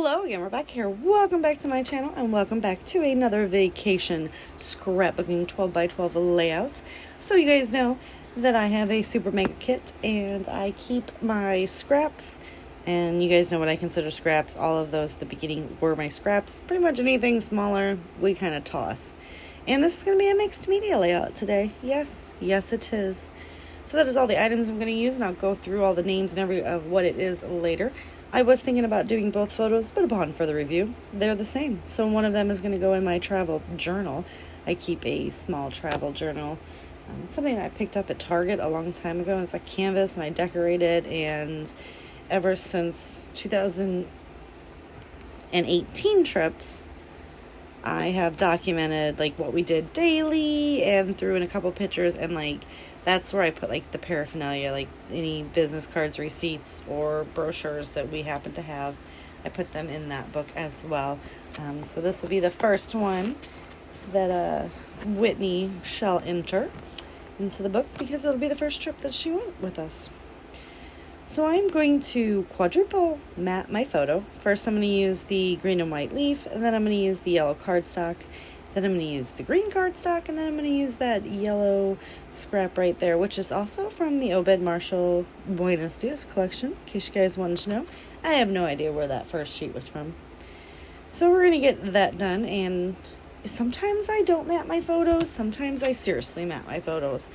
Hello again, we're back here. Welcome back to my channel and welcome back to another vacation scrapbooking 12x12 layout. So you guys know that I have a super mega kit and I keep my scraps, and you guys know what I consider scraps. All of those at the beginning were my scraps. Pretty much anything smaller we kind of toss. And this is going to be a mixed media layout today. Yes it is. So that is all the items I'm going to use, and I'll go through all the names and of what it is later. I was thinking about doing both photos, but upon further review, they're the same. So one of them is going to go in my travel journal. I keep a small travel journal. Something that I picked up at Target a long time ago, and it's a canvas, and I decorated, and ever since 2018 trips, I have documented like what we did daily and threw in a couple pictures, and like that's where I put like the paraphernalia, like any business cards, receipts, or brochures that we happen to have. I put them in that book as well. So this will be the first one that Whitney shall enter into the book because it'll be the first trip that she went with us. So I'm going to quadruple mat my photo. First I'm going to use the green and white leaf, and then I'm going to use the yellow cardstock. Then I'm going to use the green cardstock, and then I'm going to use that yellow scrap right there, which is also from the Obed Marshall Buenos Dias collection, in case you guys wanted to know. I have no idea where that first sheet was from. So we're going to get that done, and sometimes I don't mat my photos, sometimes I seriously mat my photos.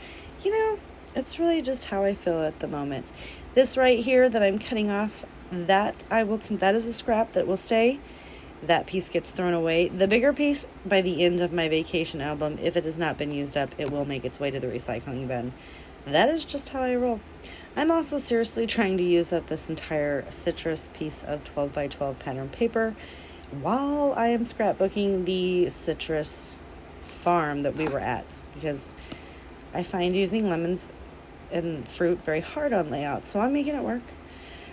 You know, it's really just how I feel at the moment. This right here that I'm cutting off, that is a scrap that will stay. That piece gets thrown away. The bigger piece, by the end of my vacation album, if it has not been used up, it will make its way to the recycling bin. That is just how I roll. I'm also seriously trying to use up this entire citrus piece of 12x12 pattern paper while I am scrapbooking the citrus farm that we were at, because I find using lemons and fruit very hard on layouts, so I'm making it work.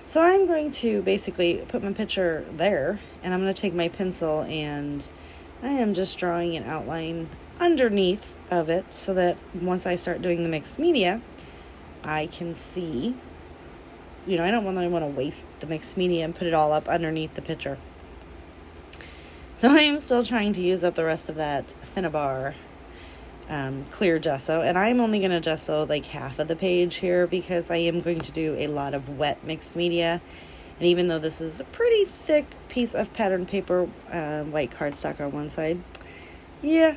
So I'm going to basically put my picture there, and I'm going to take my pencil and I am just drawing an outline underneath of it so that once I start doing the mixed media, I can see, you know, I don't really want to waste the mixed media and put it all up underneath the picture. So I am still trying to use up the rest of that Finnabar clear gesso, and I'm only going to gesso like half of the page here because I am going to do a lot of wet mixed media. And even though this is a pretty thick piece of pattern paper, white cardstock on one side, you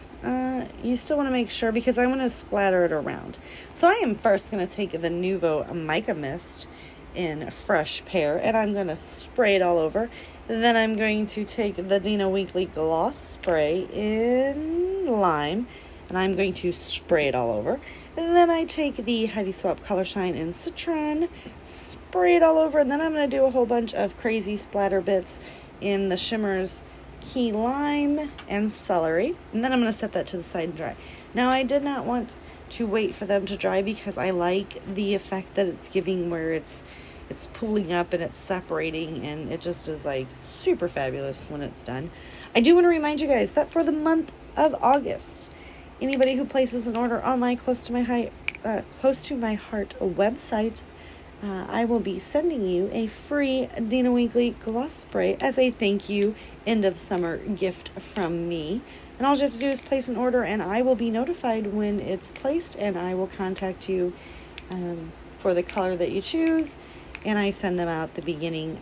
still want to make sure, because I want to splatter it around. So I am first going to take the Nuvo Mica Mist in Fresh Pear, and I'm going to spray it all over. Then I'm going to take the Dina Weekly Gloss Spray in Lime, and I'm going to spray it all over. And then I take the Heidi Swap Color Shine in Citron, spray it all over, and then I'm going to do a whole bunch of crazy splatter bits in the Shimmers Key Lime and Celery. And then I'm going to set that to the side and dry. Now, I did not want to wait for them to dry because I like the effect that it's giving, where it's pooling up and it's separating, and it just is like super fabulous when it's done. I do want to remind you guys that for the month of August, anybody who places an order on my Close to My Heart website, I will be sending you a free Dina Weekly Gloss Spray as a thank you end of summer gift from me. And all you have to do is place an order, and I will be notified when it's placed, and I will contact you for the color that you choose. And I will send them out the beginning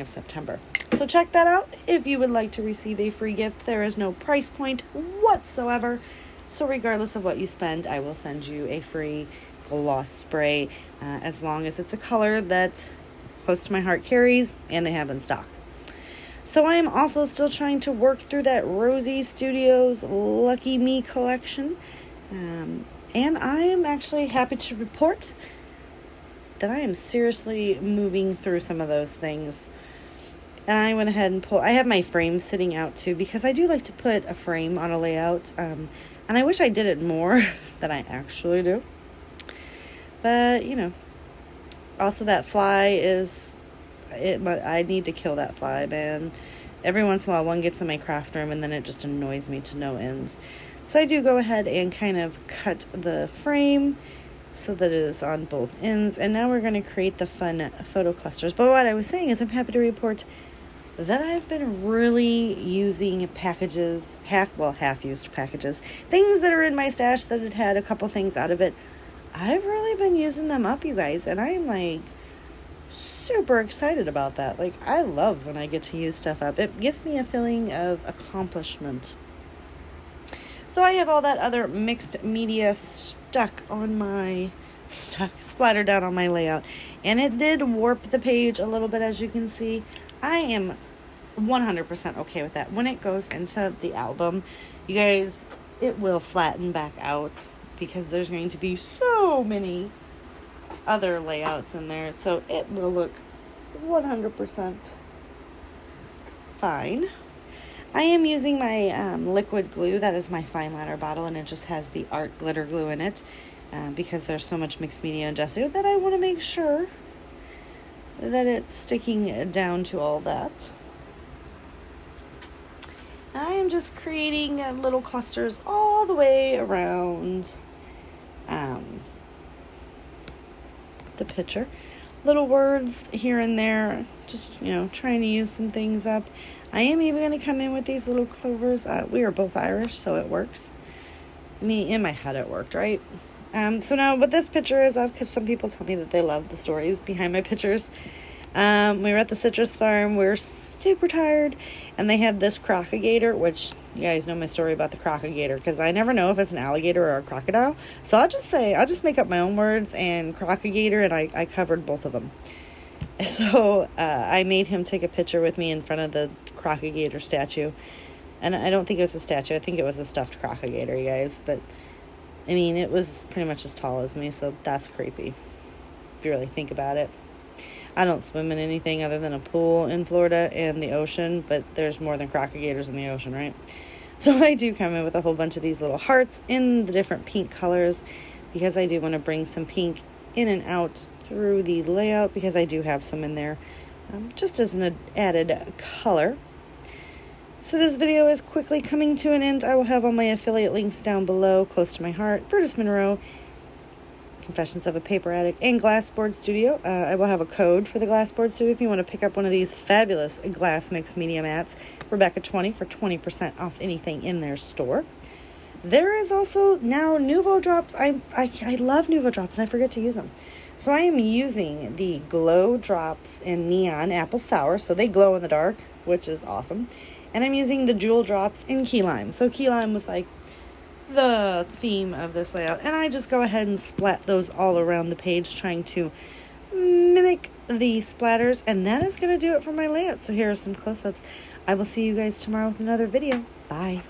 of September. So check that out if you would like to receive a free gift. There is no price point whatsoever. So regardless of what you spend, I will send you a free gloss spray as long as it's a color that Close to My Heart carries and they have in stock. So I am also still trying to work through that Rosie Studios Lucky Me collection. And I am actually happy to report that I am seriously moving through some of those things. And I went ahead and I have my frame sitting out too, because I do like to put a frame on a layout. And I wish I did it more than I actually do. But, you know, also that fly I need to kill that fly, man. Every once in a while one gets in my craft room and then it just annoys me to no end. So I do go ahead and kind of cut the frame so that it is on both ends. And now we're going to create the fun photo clusters. But what I was saying is I'm happy to report that I've been really using packages, half-used packages, things that are in my stash that had had a couple things out of it. I've really been using them up, you guys, and I am like super excited about that. Like, I love when I get to use stuff up. It gives me a feeling of accomplishment. So I have all that other mixed media splattered down on my layout, and it did warp the page a little bit, as you can see. I am 100% okay with that. When it goes into the album, you guys, it will flatten back out because there's going to be so many other layouts in there, so it will look 100% fine. I am using my liquid glue. That is my fine liner bottle, and it just has the art glitter glue in it because there's so much mixed media and gesso that I want to make sure that it's sticking down to all that. I am just creating little clusters all the way around the picture. Little words here and there, just, trying to use some things up. I am even going to come in with these little clovers. We are both Irish, so it works. I mean, in my head it worked, right? So now what this picture is of, because some people tell me that they love the stories behind my pictures. We were at the citrus farm. We were super tired, and they had this crocagator, which you guys know my story about the crocagator, because I never know if it's an alligator or a crocodile. So I'll just make up my own words, and crocagator, and I covered both of them. So I made him take a picture with me in front of the crocagator statue. And I don't think it was a statue. I think it was a stuffed crocagator, you guys. But, I mean, it was pretty much as tall as me, so that's creepy, if you really think about it. I don't swim in anything other than a pool in Florida and the ocean, but there's more than crocogators in the ocean, right? So I do come in with a whole bunch of these little hearts in the different pink colors because I do want to bring some pink in and out through the layout because I do have some in there just as an added color. So this video is quickly coming to an end. I will have all my affiliate links down below, close to my heart. Brutus Monroe, Confessions of a Paper Addict, and Glassboard Studio. I will have a code for the Glassboard Studio if you want to pick up one of these fabulous glass mixed media mats. Rebecca20 for 20% off anything in their store. There is also now Nuvo drops. I love Nuvo drops, and I forget to use them. So I am using the Glow Drops in Neon Apple Sour, so they glow in the dark, which is awesome. And I'm using the Jewel Drops in Key Lime. So Key Lime was like the theme of this layout, and I just go ahead and splat those all around the page, trying to mimic the splatters, and that is going to do it for my layout. So here are some close-ups. I will see you guys tomorrow with another video. Bye.